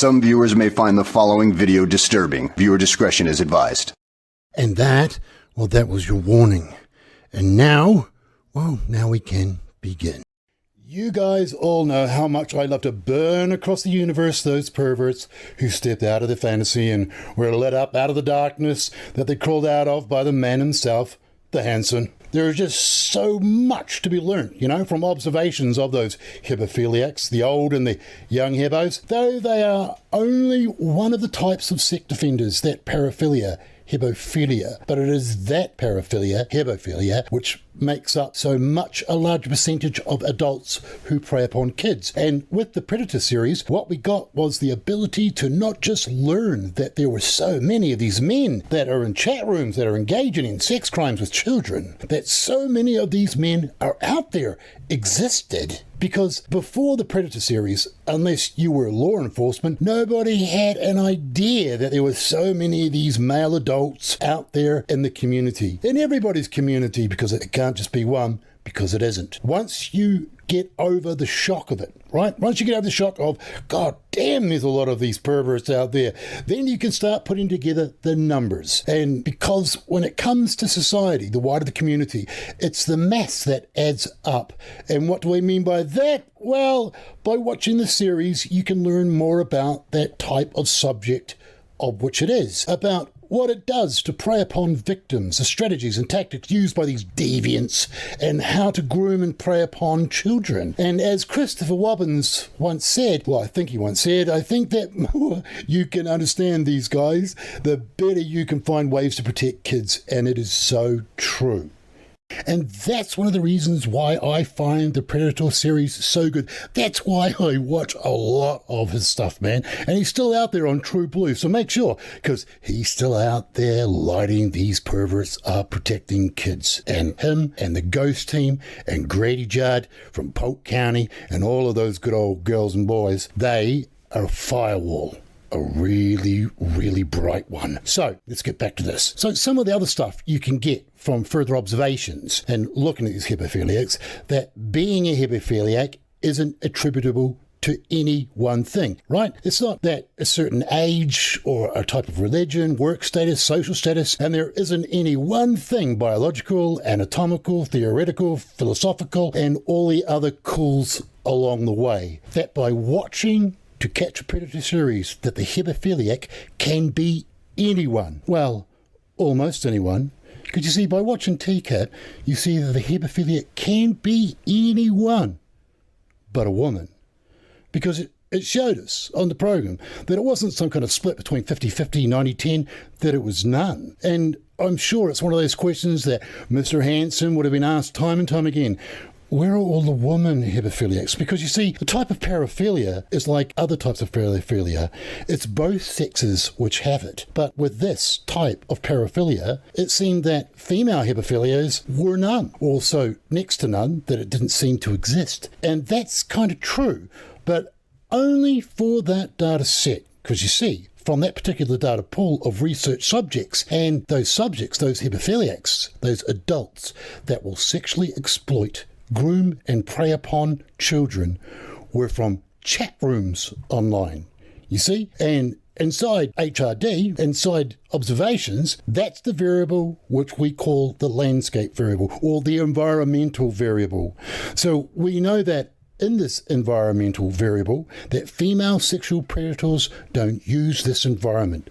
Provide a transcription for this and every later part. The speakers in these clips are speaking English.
Some viewers may find the following video disturbing. Viewer discretion is advised. And that was your warning. And now we can begin. You guys all know how much I love to burn across the universe those perverts who stepped out of their fantasy and were let up out of the darkness that they crawled out of by the man himself, the Hanson. There is just so much to be learnt, from observations of those hibophiliacs, the old and the young hibbos, though they are only one of the types of sex offenders, that paraphilia, hibophilia. But it is that paraphilia, hibophilia, which makes up so much a large percentage of adults who prey upon kids. And with the Predator series, what we got was the ability to not just learn that there were so many of these men that are in chat rooms that are engaging in sex crimes with children, that so many of these men are out there, existed. Because before the Predator series, unless you were law enforcement, nobody had an idea that there were so many of these male adults out there in the community. In everybody's community, because it can't just be one, because it isn't. Once you get over the shock of it, right? Once you get over the shock of, God damn, there's a lot of these perverts out there, then you can start putting together the numbers. And because when it comes to society, the wider the community, it's the mass that adds up. And what do I mean by that? Well, by watching the series, you can learn more about that type of subject of which it is, about what it does to prey upon victims, the strategies and tactics used by these deviants, and how to groom and prey upon children. And as Christopher Wobbins once said, I think that the more you can understand these guys, the better you can find ways to protect kids. And it is so true. And that's one of the reasons why I find the Predator series so good. That's why I watch a lot of his stuff, man. And he's still out there on True Blue, so make sure, because he's still out there lighting these perverts up, protecting kids. And him and the Ghost team and Grady Judd from Polk County and all of those good old girls and boys, they are a firewall. A really, really bright one. So let's get back to this. So some of the other stuff you can get from further observations and looking at these hibophiliacs, that being a hibophiliac isn't attributable to any one thing, right? It's not that a certain age or a type of religion, work status, social status, and there isn't any one thing, biological, anatomical, theoretical, philosophical, and all the other cools along the way. That by watching To Catch a Predator series, that the hibophiliac can be anyone. Well, almost anyone. Because you see, by watching TCAT, you see that the hibophiliac can be anyone but a woman. Because it showed us on the program that it wasn't some kind of split between 50-50, 90-10, that it was none. And I'm sure it's one of those questions that Mr. Hanson would have been asked time and time again. Where are all the woman hibophiliacs? Because you see, the type of paraphilia is like other types of paraphilia. It's both sexes which have it. But with this type of paraphilia, it seemed that female hibophilias were none. Also, next to none, that it didn't seem to exist. And that's kind of true, but only for that data set. Because you see, from that particular data pool of research subjects, and those subjects, those hibophiliacs, those adults that will sexually exploit, groom and prey upon children, were from chat rooms online, you see? And inside HRD, inside observations, that's the variable which we call the landscape variable, or the environmental variable. So we know that in this environmental variable, that female sexual predators don't use this environment.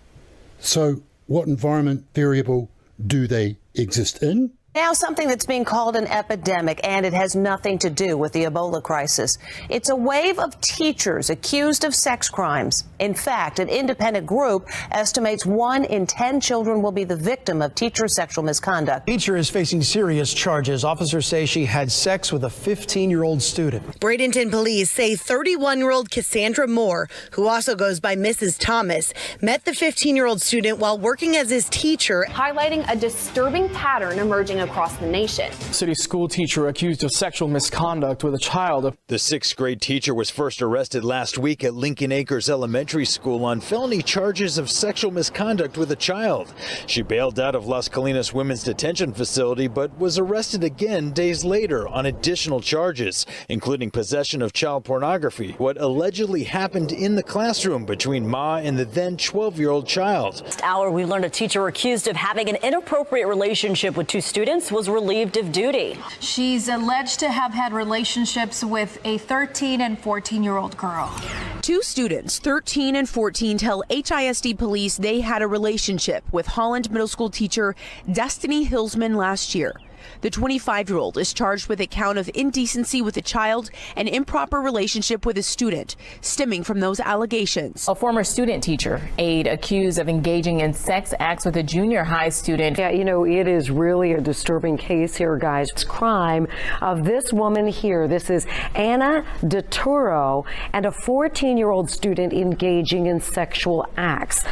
So what environment variable do they exist in? Now something that's being called an epidemic, and it has nothing to do with the Ebola crisis. It's a wave of teachers accused of sex crimes. In fact, an independent group estimates 1 in 10 children will be the victim of teacher sexual misconduct. Teacher is facing serious charges. Officers say she had sex with a 15-year-old student. Bradenton police say 31-year-old Cassandra Moore, who also goes by Mrs. Thomas, met the 15-year-old student while working as his teacher, highlighting a disturbing pattern emerging across the nation. City school teacher accused of sexual misconduct with a child. The 6th grade teacher was first arrested last week at Lincoln Acres Elementary School on felony charges of sexual misconduct with a child. She bailed out of Las Colinas Women's Detention Facility, but was arrested again days later on additional charges, including possession of child pornography, what allegedly happened in the classroom between Ma and the then 12-year-old child. Last hour, we learned a teacher accused of having an inappropriate relationship with 2 students was relieved of duty. She's alleged to have had relationships with a 13 and 14-year-old girl. 2 students, 13 and 14, tell HISD police they had a relationship with Holland Middle School teacher Destiny Hillsman last year. The 25-year-old is charged with a count of indecency with a child and improper relationship with a student, stemming from those allegations. A former student teacher aide accused of engaging in sex acts with a junior high student. Yeah, you know, it is really a disturbing case here, guys. It's crime of this woman here. This is Anna DeTuro and a 14-year-old student engaging in sexual acts.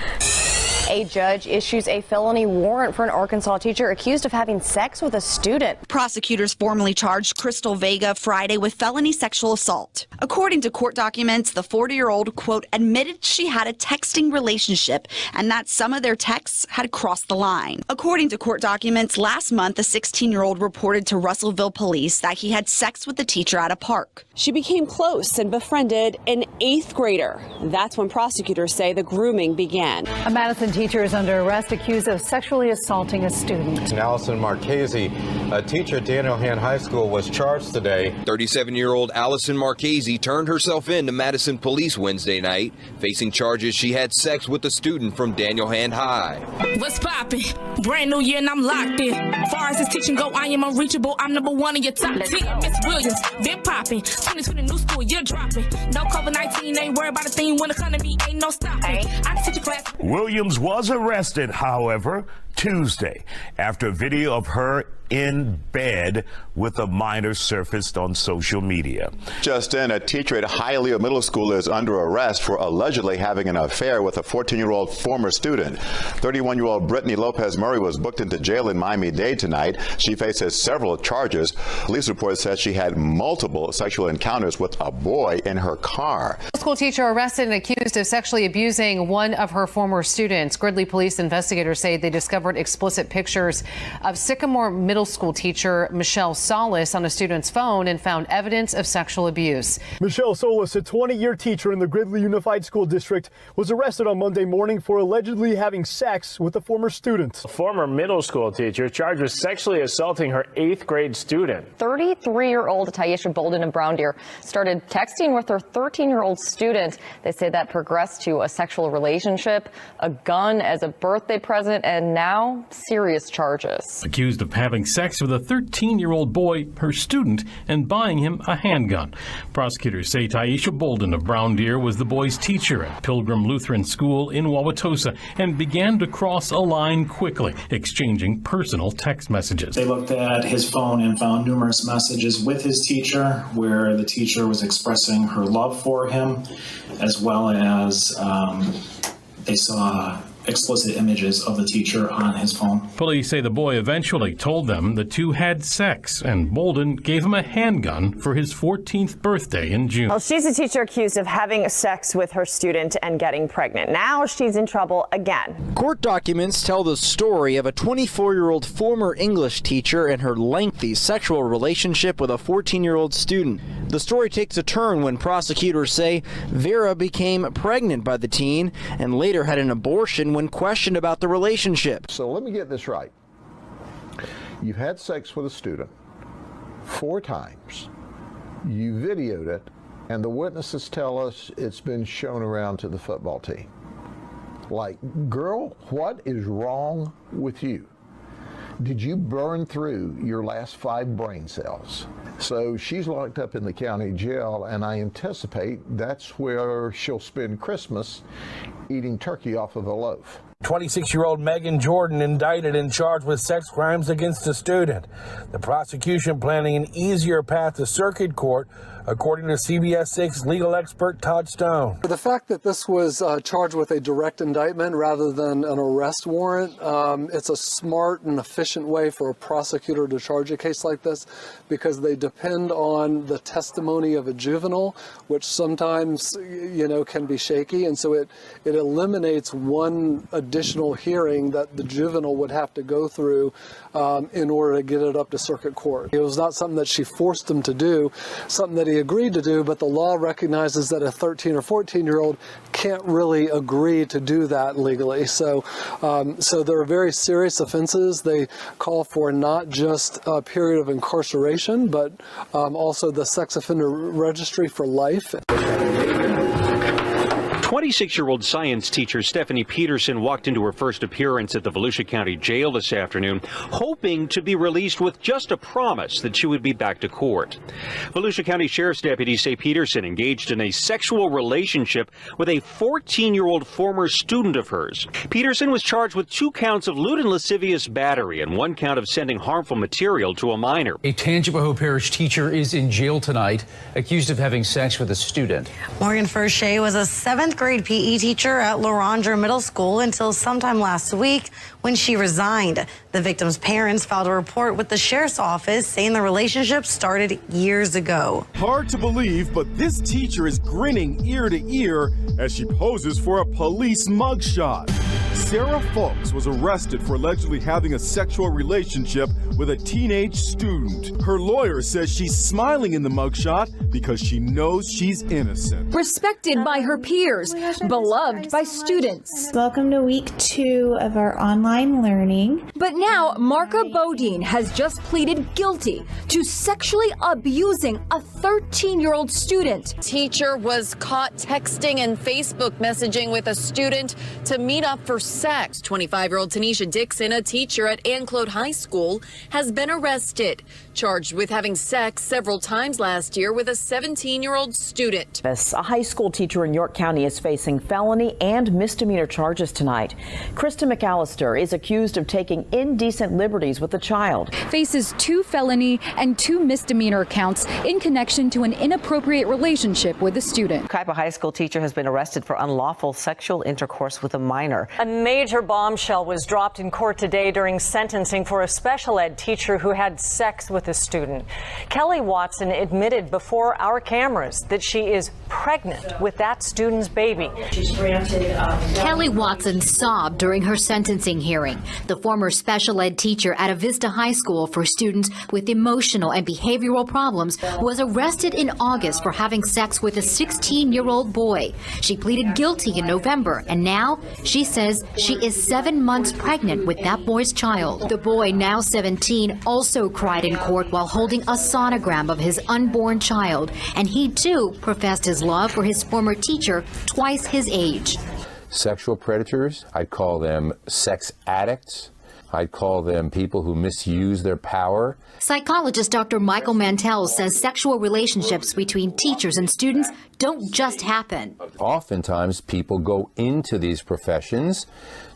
A judge issues a felony warrant for an Arkansas teacher accused of having sex with a student. Prosecutors formally charged Crystal Vega Friday with felony sexual assault. According to court documents, the 40-year-old, quote, admitted she had a texting relationship and that some of their texts had crossed the line. According to court documents, last month, the 16-year-old reported to Russellville police that he had sex with the teacher at a park. She became close and befriended an 8th grader. That's when prosecutors say the grooming began. A Madison teacher is under arrest accused of sexually assaulting a student. Allison Marchese, a teacher at Daniel Hand High School, was charged today. 37-year-old Allison Marchese turned herself in to Madison police Wednesday night, facing charges she had sex with a student from Daniel Hand High. What's poppin'? Brand new year and I'm locked in. Far as this teaching go, I am unreachable. I'm #1 in your top 10. Miss Williams, been poppin'. 2020 new school, you're dropping. No COVID-19, ain't worried about a thing when it come to me, ain't no stopping. I can teach a class. Williams was arrested, however, Tuesday after a video of her in bed with a minor surfaced on social media. Just in, a teacher at Hialeah Middle School is under arrest for allegedly having an affair with a 14-year-old former student. 31-year-old Brittany Lopez Murray was booked into jail in Miami-Dade tonight. She faces several charges. Police reports said she had multiple sexual encounters with a boy in her car. School teacher arrested and accused of sexually abusing one of her former students. Gridley police investigators say they discovered explicit pictures of Sycamore Middle School teacher Michelle Solis on a student's phone and found evidence of sexual abuse. Michelle Solis, a 20-year teacher in the Gridley Unified School District, was arrested on Monday morning for allegedly having sex with a former student. A former middle school teacher charged with sexually assaulting her 8th grade student. 33-year-old Taisha Bolden of Brown Deer started texting with her 13-year-old student. They say that progressed to a sexual relationship, a gun as a birthday present, and now serious charges. Accused of having sex with a 13-year-old boy, her student, and buying him a handgun. Prosecutors say Taisha Bolden of Brown Deer was the boy's teacher at Pilgrim Lutheran School in Wauwatosa and began to cross a line quickly, exchanging personal text messages. They looked at his phone and found numerous messages with his teacher where the teacher was expressing her love for him, as well as they saw explicit images of the teacher on his phone. Police say the boy eventually told them the two had sex, and Bolden gave him a handgun for his 14th birthday in June. Well, she's a teacher accused of having sex with her student and getting pregnant. Now she's in trouble again. Court documents tell the story of a 24-year-old former English teacher and her lengthy sexual relationship with a 14-year-old student. The story takes a turn when prosecutors say Vera became pregnant by the teen and later had an abortion when questioned about the relationship. So let me get this right. You had sex with a student 4 times. You videoed it, and the witnesses tell us it's been shown around to the football team. Like, girl, what is wrong with you? Did you burn through your last 5 brain cells? So she's locked up in the county jail, and I anticipate that's where she'll spend Christmas eating turkey off of a loaf. 26-year-old Megan Jordan indicted and charged with sex crimes against a student. The prosecution planning an easier path to circuit court according to CBS 6 legal expert Todd Stone. The fact that this was charged with a direct indictment rather than an arrest warrant, it's a smart and efficient way for a prosecutor to charge a case like this, because they depend on the testimony of a juvenile, which sometimes, can be shaky. And so it eliminates one additional hearing that the juvenile would have to go through in order to get it up to circuit court. It was not something that she forced him to do, something that he agreed to do, but the law recognizes that a 13 or 14-year-old can't really agree to do that legally. So they're very serious offenses. They call for not just a period of incarceration, but also the sex offender registry for life. 26-year-old science teacher Stephanie Peterson walked into her first appearance at the Volusia County Jail this afternoon, hoping to be released with just a promise that she would be back to court. Volusia County Sheriff's deputies say Peterson engaged in a sexual relationship with a 14-year-old former student of hers. Peterson was charged with 2 counts of lewd and lascivious battery and 1 count of sending harmful material to a minor. A Tangipahoa Parish teacher is in jail tonight, accused of having sex with a student. Morgan Furshey was a 7th grade PE teacher at Loranger Middle School until sometime last week when she resigned. The victim's parents filed a report with the sheriff's office saying the relationship started years ago. Hard to believe, but this teacher is grinning ear to ear as she poses for a police mugshot. Sarah Folks was arrested for allegedly having a sexual relationship with a teenage student. Her lawyer says she's smiling in the mugshot because she knows she's innocent. Respected by her peers, beloved by students. Welcome to week 2 of our online learning. But now Marka Bodine has just pleaded guilty to sexually abusing a 13-year-old student. Teacher was caught texting and Facebook messaging with a student to meet up for sex. 25-year-old Tanisha Dixon, a teacher at Ann Clode High School, has been arrested, charged with having sex several times last year with a 17-year-old student. A high school teacher in York County is facing felony and misdemeanor charges tonight. Krista McAllister is accused of taking indecent liberties with a child. Faces 2 felony and 2 misdemeanor counts in connection to an inappropriate relationship with a student. Kaipa High School teacher has been arrested for unlawful sexual intercourse with a minor. A major bombshell was dropped in court today during sentencing for a special ed teacher who had sex with a student. Kelly Watson admitted before our cameras that she is pregnant with that student's baby. Kelly Watson sobbed during her sentencing hearing. The former special ed teacher at a Vista High School for students with emotional and behavioral problems was arrested in August for having sex with a 16-year-old boy. She pleaded guilty in November, and now she says she is 7 months pregnant with that boy's child. The boy, now 17, also cried in court while holding a sonogram of his unborn child, and he too professed his love for his former teacher, twice his age. Sexual predators, I'd call them sex addicts. I'd call them people who misuse their power. Psychologist Dr. Michael Mantell says sexual relationships between teachers and students don't just happen. Oftentimes people go into these professions,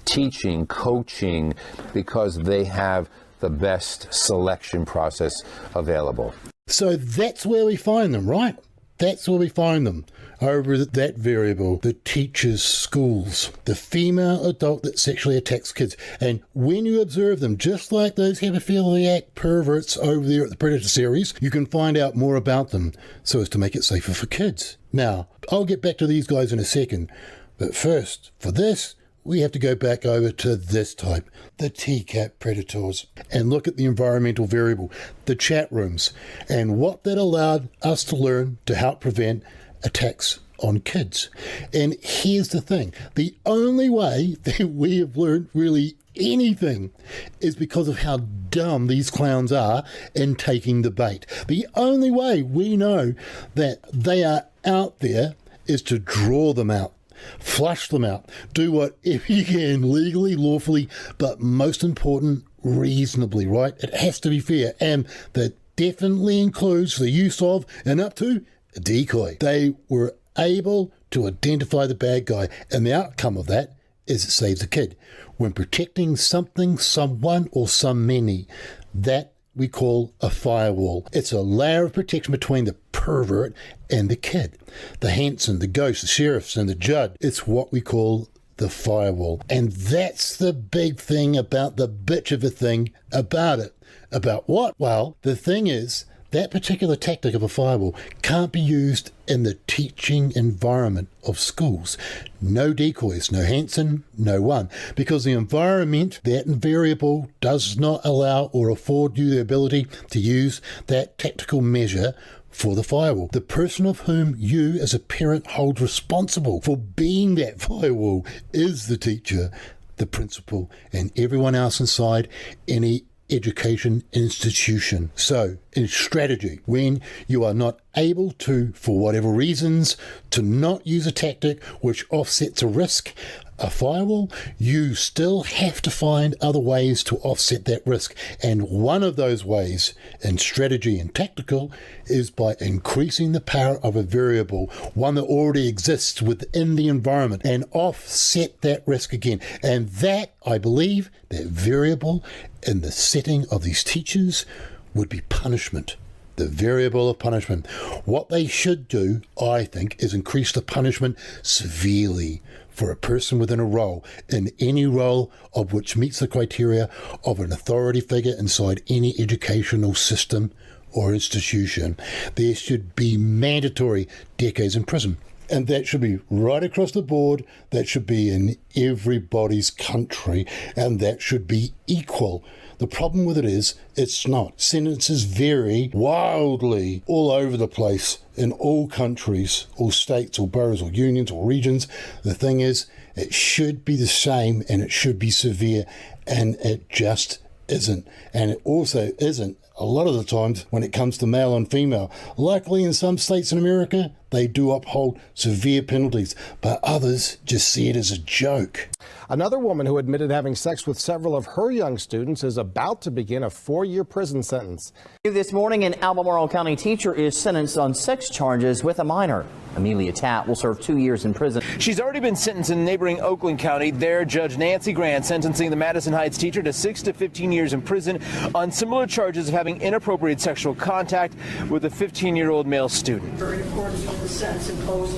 teaching, coaching, because they have the best selection process available. So that's where we find them, right? That's where we find them. Over that variable, the teachers' schools, the female adult that sexually attacks kids. And when you observe them, just like those hemophiliac perverts over there at the Predator series, you can find out more about them so as to make it safer for kids. Now, I'll get back to these guys in a second. But first, for this, we have to go back over to this type, the TCAP predators, and look at the environmental variable, the chat rooms, and what that allowed us to learn to help prevent attacks on kids. And here's the thing, the only way that we have learned really anything is because of how dumb these clowns are in taking the bait. The only way we know that they are out there is to draw them out. Flush them out. Do whatever you can legally, lawfully, but most important, reasonably, right? It has to be fair. And that definitely includes the use of and up to a decoy. They were able to identify the bad guy, and the outcome of that is it saves a kid. When protecting something, someone, or some many, that we call a firewall. It's a layer of protection between the pervert and the kid. The Hanson, the ghost, the sheriffs, and the judge. It's what we call the firewall. And that's the big thing about the bitch of a thing about it. About what? Well, the thing is, that particular tactic of a firewall can't be used in the teaching environment of schools. No decoys, no Hanson, no one. Because the environment, that variable, does not allow or afford you the ability to use that tactical measure for the firewall. The person of whom you as a parent hold responsible for being that firewall is the teacher, the principal, and everyone else inside any education institution. So, in strategy, when you are not able to, for whatever reasons, to not use a tactic which offsets a risk, a firewall, you still have to find other ways to offset that risk. And one of those ways in strategy and tactical is by increasing the power of a variable, one that already exists within the environment, and offset that risk again. And that, I believe, that variable in the setting of these teachers would be punishment. The variable of punishment. What they should do, I think, is increase the punishment severely for a person within a role, in any role of which meets the criteria of an authority figure inside any educational system or institution. There should be mandatory decades in prison. And that should be right across the board. That should be in everybody's country. And that should be equal. The problem with it is, it's not. Sentences vary wildly all over the place in all countries, all states, or boroughs, or unions, or regions. The thing is, it should be the same, and it should be severe, and it just isn't. And it also isn't a lot of the times when it comes to male and female. Luckily, in some states in America, they do uphold severe penalties, but others just see it as a joke. Another woman who admitted having sex with several of her young students is about to begin a 4-year prison sentence. This morning, an Albemarle County teacher is sentenced on sex charges with a minor. Amelia Tatt will serve 2 years in prison. She's already been sentenced in neighboring Oakland County. There, Judge Nancy Grant sentencing the Madison Heights teacher to 6 to 15 years in prison on similar charges of having inappropriate sexual contact with a 15-year-old male student. In accordance with the sentence imposed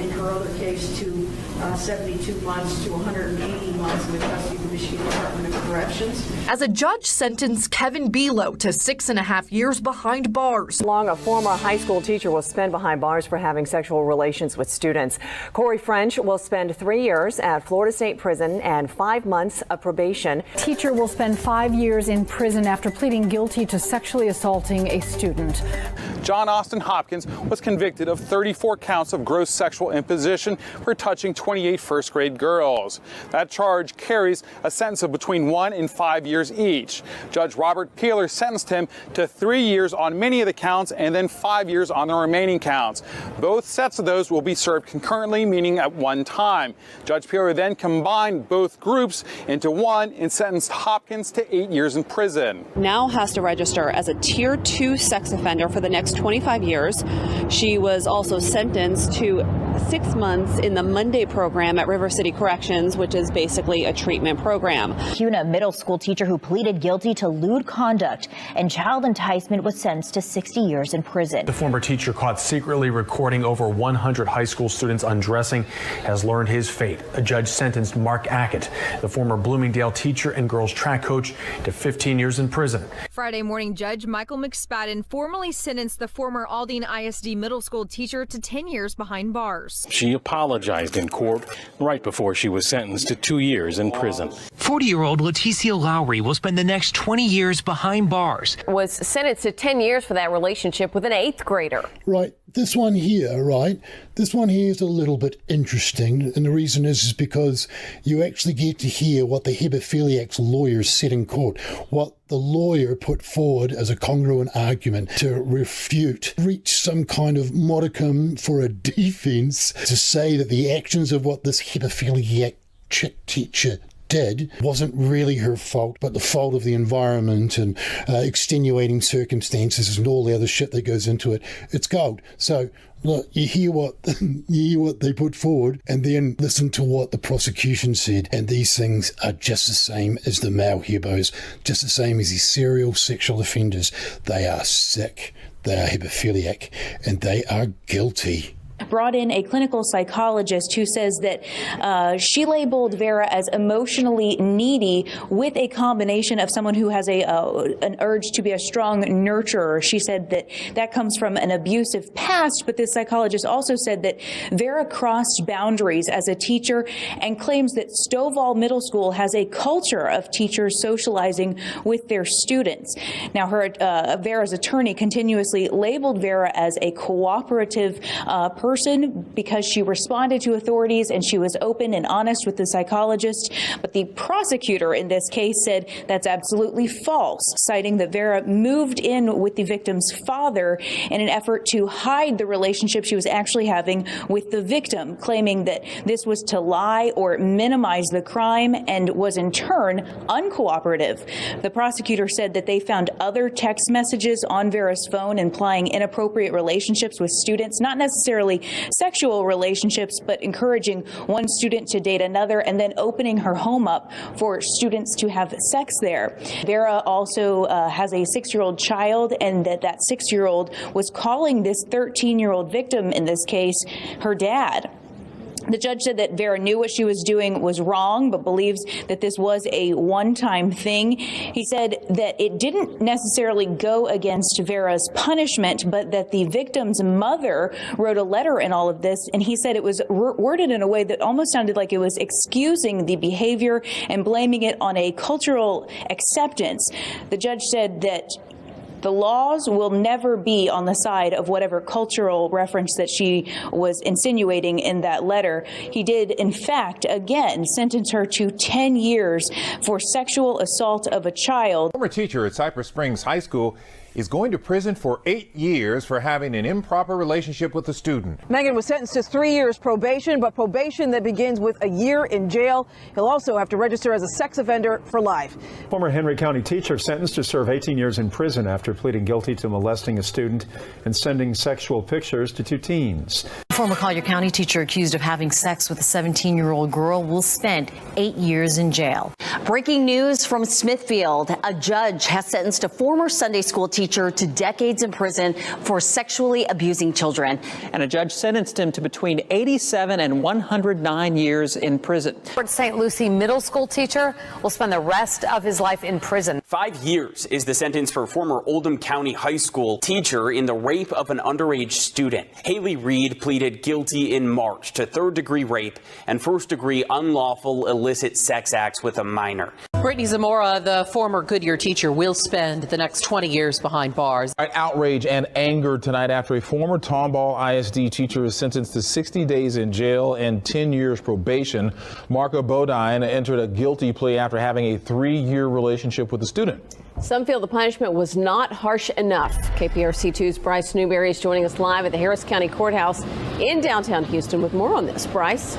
in her other case to 72 months to 180 months in the custody of the Michigan Department of Corrections. As a judge sentenced Kevin Below to 6.5 years behind bars. Long, a former high school teacher will spend behind bars for having sexual relations with students. Corey French will spend 3 years at Florida State Prison and 5 months of probation. Teacher will spend 5 years in prison after pleading guilty to sexually assaulting a student. John Austin Hopkins was convicted of 34 counts of gross sexual imposition for touching 28 first-grade girls. That charge carries a sentence of between 1 and 5 years each. Judge Robert Peeler sentenced him to 3 years on many of the counts and then 5 years on the remaining counts. Both sets of those will be served concurrently, meaning at one time. Judge Peeler then combined both groups into one and sentenced Hopkins to 8 years in prison. Now has to register as a Tier 2 sex offender for the next 25 years. She was also sentenced to 6 months in the Monday program at River City Corrections, which is basically a treatment program. Kuna middle school teacher who pleaded guilty to lewd conduct and child enticement was sentenced to 60 years in prison. The former teacher caught secretly recording over 100 high school students undressing has learned his fate. A judge sentenced Mark Ackett, the former Bloomingdale teacher and girls track coach, to 15 years in prison. Friday morning, Judge Michael McSpadden formally sentenced the former Aldine ISD middle school teacher to 10 years behind bars. She apologized in court right before she was sentenced to 2 years in prison. 40-year-old Leticia Lowry will spend the next 20 years behind bars. Was sentenced to 10 years for that relationship with an 8th grader. Right, this one here, this one here is a little bit interesting, and the reason is because you actually get to hear what the hebephiliac's lawyer said in court, what the lawyer put forward as a congruent argument to reach some kind of modicum for a defense to say that the actions of what this hebephiliac chick teacher did wasn't really her fault, but the fault of the environment and extenuating circumstances and all the other shit that goes into it. It's gold. So look, you hear what they put forward, and then listen to what the prosecution said. And these things are just the same as the male hebos, just the same as these serial sexual offenders. They are sick, they are hemophiliac, and they are guilty. Brought in a clinical psychologist who says that she labeled Vera as emotionally needy with a combination of someone who has an urge to be a strong nurturer. She said that comes from an abusive past, but this psychologist also said that Vera crossed boundaries as a teacher and claims that Stovall Middle School has a culture of teachers socializing with their students. Now, Vera's attorney continuously labeled Vera as a cooperative person because she responded to authorities and she was open and honest with the psychologist. But the prosecutor in this case said that's absolutely false, citing that Vera moved in with the victim's father in an effort to hide the relationship she was actually having with the victim, claiming that this was to lie or minimize the crime and was in turn uncooperative. The prosecutor said that they found other text messages on Vera's phone implying inappropriate relationships with students, not necessarily sexual relationships, but encouraging one student to date another and then opening her home up for students to have sex there. Vera also has a 6-year-old child, and that 6-year-old was calling this 13-year-old victim in this case her dad. The judge said that Vera knew what she was doing was wrong, but believes that this was a one-time thing. He said that it didn't necessarily go against Vera's punishment, but that the victim's mother wrote a letter in all of this, and he said it was worded in a way that almost sounded like it was excusing the behavior and blaming it on a cultural acceptance. The judge said that the laws will never be on the side of whatever cultural reference that she was insinuating in that letter. He did, in fact, again, sentence her to 10 years for sexual assault of a child. Former teacher at Cypress Springs High School is going to prison for 8 years for having an improper relationship with a student. Megan was sentenced to 3 years probation, but probation that begins with a year in jail. He'll also have to register as a sex offender for life. Former Henry County teacher sentenced to serve 18 years in prison after pleading guilty to molesting a student and sending sexual pictures to 2 teens. Former Collier County teacher accused of having sex with a 17-year-old girl will spend 8 years in jail. Breaking news from Smithfield. A judge has sentenced a former Sunday school teacher to decades in prison for sexually abusing children. And a judge sentenced him to between 87 and 109 years in prison. St. Lucie middle school teacher will spend the rest of his life in prison. 5 years is the sentence for former Oldham County High School teacher in the rape of an underage student. Haley Reed pleaded guilty in March to 3rd-degree rape and 1st-degree unlawful illicit sex acts with a minor. Brittany Zamora, the former Goodyear teacher, will spend the next 20 years behind bars. Outrage and anger tonight after a former Tomball ISD teacher is sentenced to 60 days in jail and 10 years probation. Marco Bodine entered a guilty plea after having a 3-year relationship with a student. Some feel the punishment was not harsh enough. KPRC2's Bryce Newberry is joining us live at the Harris County Courthouse in downtown Houston with more on this. Bryce?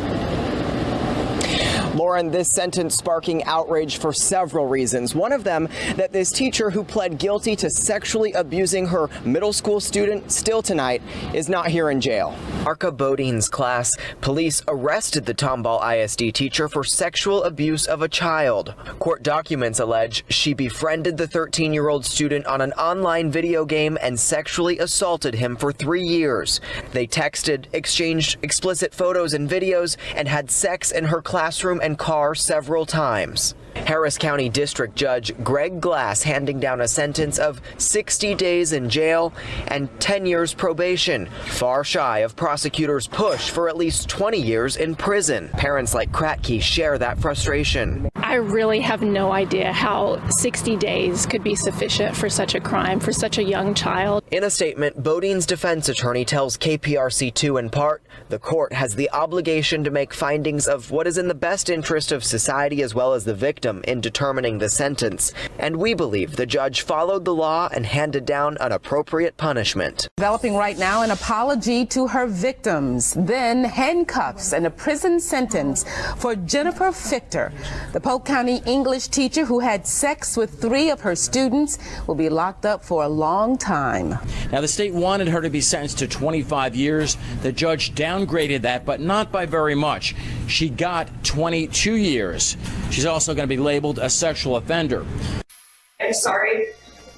Lauren, this sentence sparking outrage for several reasons. One of them, that this teacher who pled guilty to sexually abusing her middle school student still tonight is not here in jail. Marka Bodine's class, police arrested the Tomball ISD teacher for sexual abuse of a child. Court documents allege she befriended the 13-year-old student on an online video game and sexually assaulted him for 3 years. They texted, exchanged explicit photos and videos, and had sex in her classroom and car several times. Harris County District Judge Greg Glass handing down a sentence of 60 days in jail and 10 years probation, far shy of prosecutors' push for at least 20 years in prison. Parents like Kratke share that frustration. I really have no idea how 60 days could be sufficient for such a crime, for such a young child. In a statement, Bodine's defense attorney tells KPRC2 in part, the court has the obligation to make findings of what is in the best interest of society as well as the victim in determining the sentence, and we believe the judge followed the law and handed down an appropriate punishment. Developing right now an apology to her victims, then handcuffs and a prison sentence for Jennifer Fichter. The Polk County English teacher who had sex with 3 of her students will be locked up for a long time. Now, the state wanted her to be sentenced to 25 years. The judge downgraded that, but not by very much. She got 22 years. She's also going to be labeled a sexual offender. I'm sorry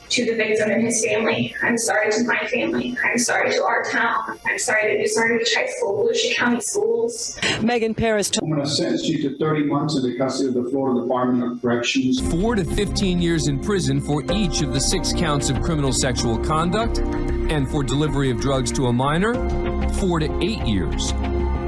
to the victim and his family. I'm sorry to my family. I'm sorry to our town. I'm sorry to New Sardinic High School, Volusia County Schools. Megan Paris. I'm going to sentence you to 30 months in the custody of the Florida Department of Corrections. 4 to 15 years in prison for each of the 6 counts of criminal sexual conduct, and for delivery of drugs to a minor, 4 to 8 years.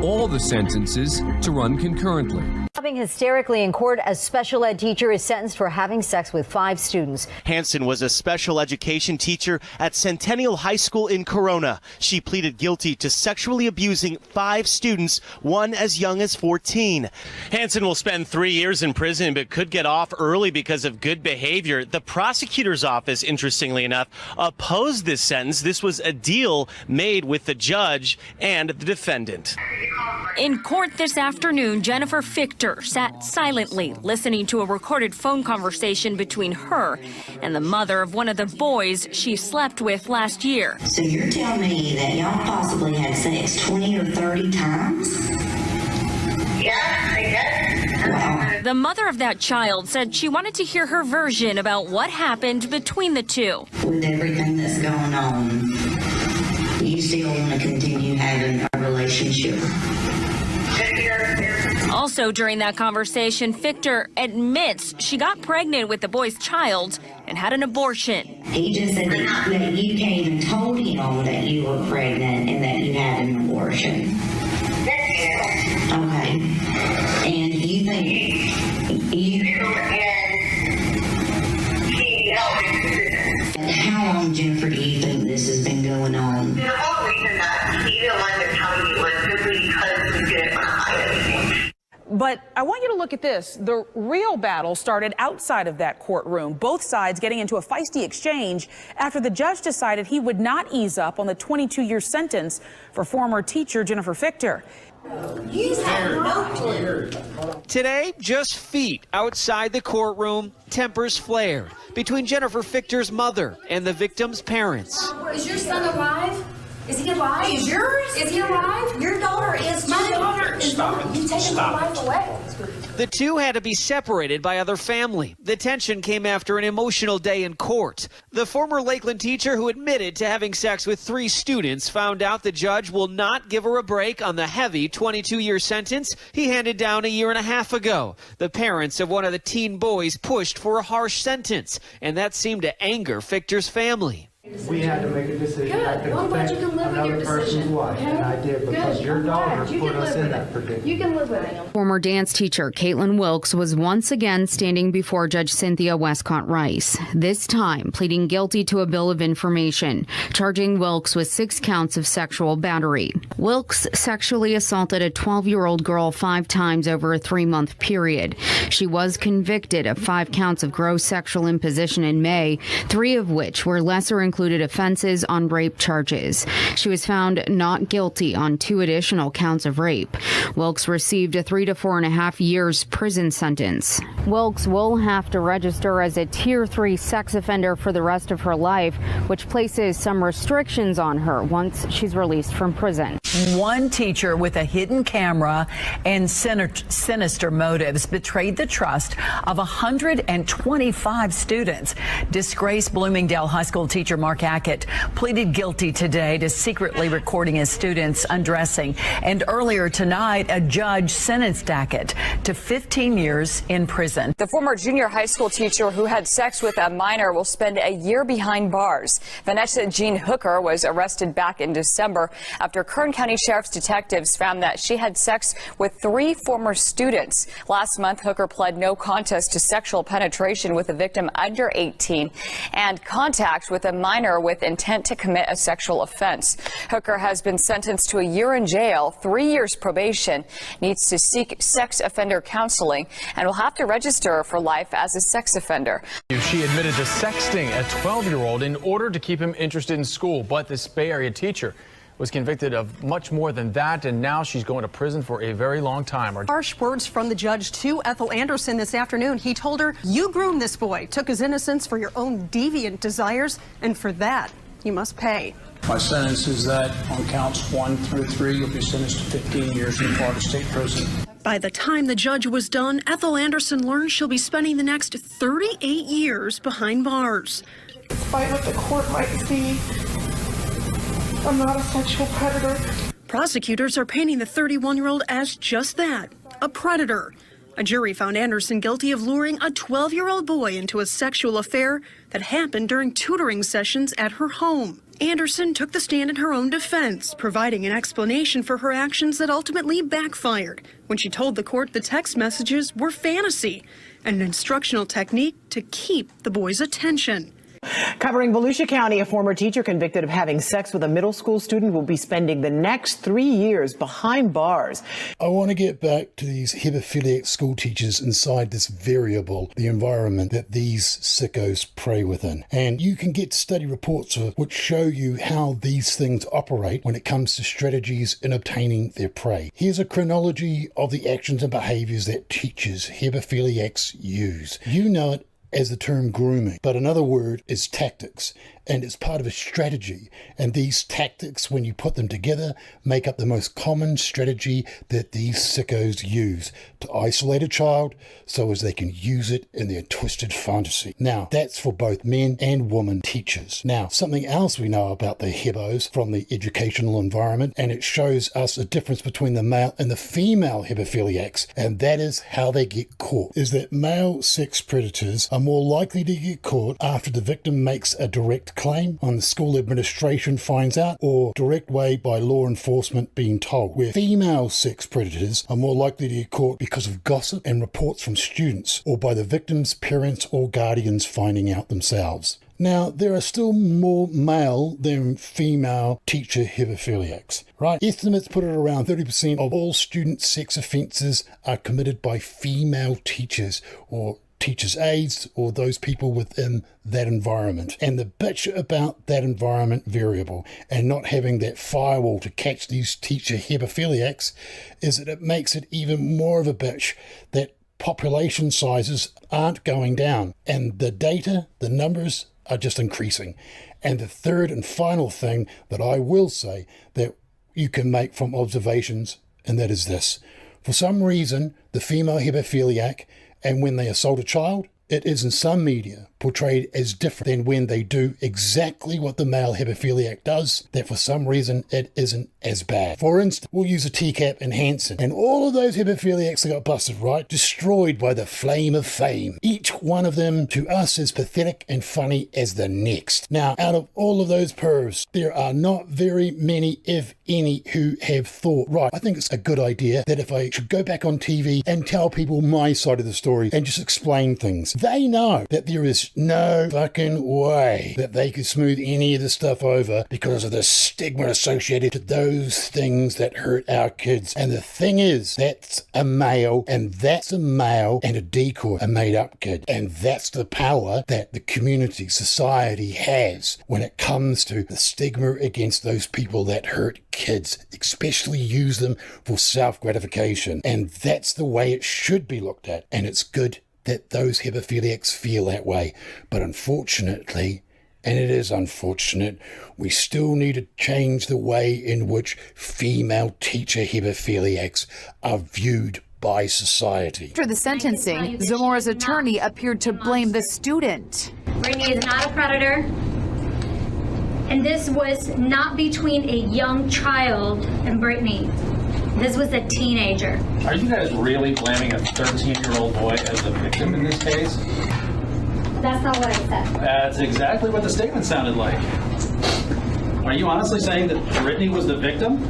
All the sentences to run concurrently. Sobbing hysterically in court, a special ed teacher is sentenced for having sex with 5 students. Hansen was a special education teacher at Centennial High School in Corona. She pleaded guilty to sexually abusing 5 students, one as young as 14. Hansen will spend 3 years in prison, but could get off early because of good behavior. The prosecutor's office, interestingly enough, opposed this sentence. This was a deal made with the judge and the defendant. In court this afternoon, Jennifer Fichter sat silently listening to a recorded phone conversation between her and the mother of one of the boys she slept with last year. So you're telling me that y'all possibly had sex 20 or 30 times? Yeah, I did. Wow. The mother of that child said she wanted to hear her version about what happened between the two. With everything that's going on, you still want to continue having a relationship? Also during that conversation, Fichter admits she got pregnant with the boy's child and had an abortion. He just said that you came and told him that you were pregnant and that you had an abortion. Okay. And you think how long, Jennifer, do you think this has been going on? The whole reason that he didn't want to tell you was simply because we didn't want to hide anything. But I want you to look at this. The real battle started outside of that courtroom, both sides getting into a feisty exchange after the judge decided he would not ease up on the 22-year sentence for former teacher Jennifer Fichter. You have no clue. Today, just feet outside the courtroom, tempers flared between Jennifer Fichter's mother and the victim's parents. Is your son alive? Is he alive? Is yours? Is he alive? Your daughter is. My daughter is not. You taking my life away. The two had to be separated by other family. The tension came after an emotional day in court. The former Lakeland teacher who admitted to having sex with 3 students found out the judge will not give her a break on the heavy 22-year sentence he handed down a year and a half ago. The parents of one of the teen boys pushed for a harsh sentence, and that seemed to anger Fichter's family. We had to make a decision not to protect another person's life, and I did because your daughter put us in that predicament. You can live with it. Former dance teacher Caitlin Wilkes was once again standing before Judge Cynthia Westcott Rice, this time pleading guilty to a bill of information, charging Wilkes with 6 counts of sexual battery. Wilkes sexually assaulted a 12-year-old girl 5 times over a 3-month period. She was convicted of 5 counts of gross sexual imposition in May, 3 of which were lesser included offenses on rape charges. She was found not guilty on 2 additional counts of rape. Wilkes received a 3 to 4.5 years prison sentence. Wilkes will have to register as a Tier 3 sex offender for the rest of her life, which places some restrictions on her once she's released from prison. One teacher with a hidden camera and sinister motives betrayed the trust of 125 students. Disgraced Bloomingdale High School teacher Mark Hackett pleaded guilty today to secretly recording his students undressing. And earlier tonight, a judge sentenced Hackett to 15 years in prison. The former junior high school teacher who had sex with a minor will spend a year behind bars. Vanessa Jean Hooker was arrested back in December after Kern County Sheriff's detectives found that she had sex with 3 former students. Last month, Hooker pled no contest to sexual penetration with a victim under 18 and contact with a minor with intent to commit a sexual offense. Hooker has been sentenced to a year in jail, 3 years probation, needs to seek sex offender counseling, and will have to register for life as a sex offender. She admitted to sexting a 12-year-old in order to keep him interested in school, but this Bay Area teacher was convicted of much more than that, and now she's going to prison for a very long time. Harsh words from the judge to Ethel Anderson this afternoon. He told her, "You groomed this boy, took his innocence for your own deviant desires, and for that, you must pay." My sentence is that on counts 1 through 3, you'll be sentenced to 15 years in Florida State Prison. By the time the judge was done, Ethel Anderson learned she'll be spending the next 38 years behind bars. Despite what the court might see, I'm not a sexual predator. Prosecutors are painting the 31-year-old as just that, a predator. A jury found Anderson guilty of luring a 12-year-old boy into a sexual affair that happened during tutoring sessions at her home. Anderson took the stand in her own defense, providing an explanation for her actions that ultimately backfired when she told the court the text messages were fantasy and an instructional technique to keep the boy's attention. Covering Volusia County, a former teacher convicted of having sex with a middle school student will be spending the next 3 years behind bars. I want to get back to these hebephiliac school teachers inside this variable, the environment that these sickos prey within. And you can get study reports which show you how these things operate when it comes to strategies in obtaining their prey. Here's a chronology of the actions and behaviours that teachers, hebephiliacs, use. You know it as the term grooming, but another word is tactics, and it's part of a strategy. And these tactics, when you put them together, make up the most common strategy that these sickos use to isolate a child so as they can use it in their twisted fantasy. Now, that's for both men and women teachers. Now, something else we know about the hebos from the educational environment, and it shows us a difference between the male and the female hebephiliacs, and that is how they get caught, is that male sex predators are more likely to get caught after the victim makes a direct claim on the school administration finds out, or direct way by law enforcement being told, where female sex predators are more likely to get caught because of gossip and reports from students, or by the victim's parents or guardians finding out themselves. Now, there are still more male than female teacher hebephiliacs, right? Estimates put it around 30% of all student sex offences are committed by female teachers or teachers' aides or those people within that environment. And the bitch about that environment variable and not having that firewall to catch these teacher hebephiliacs is that it makes it even more of a bitch that population sizes aren't going down, and the data, the numbers are just increasing. And the third and final thing that I will say that you can make from observations, and that is this: for some reason the female hebephiliac, and when they assault a child, it is in some media portrayed as different than when they do exactly what the male hebephiliac does, that for some reason it isn't as bad. For instance, we'll use a TCAP and Hansen, and all of those hebephiliacs that got busted, right, destroyed by the flame of fame. Each one of them to us is pathetic and funny as the next. Now, out of all of those pervs, there are not very many, if any, who have thought, right, I think it's a good idea that if I should go back on TV and tell people my side of the story and just explain things. They know that there is no fucking way that they could smooth any of this stuff over because of the stigma associated to those things that hurt our kids. And the thing is, that's a male, and that's a male and a decoy, a made-up kid. And that's the power that the community, society has when it comes to the stigma against those people that hurt kids, especially use them for self-gratification. And that's the way it should be looked at. And it's good that those hebephiliacs feel that way. But unfortunately, and it is unfortunate, we still need to change the way in which female teacher hebephiliacs are viewed by society. After the sentencing, Zamora's attorney appeared to blame the student. Brittany is not a predator, and this was not between a young child and Brittany. This was a teenager. Are you guys really blaming a 13-year-old boy as the victim in this case? That's not what I said. That's exactly what the statement sounded like. Are you honestly saying that Brittany was the victim?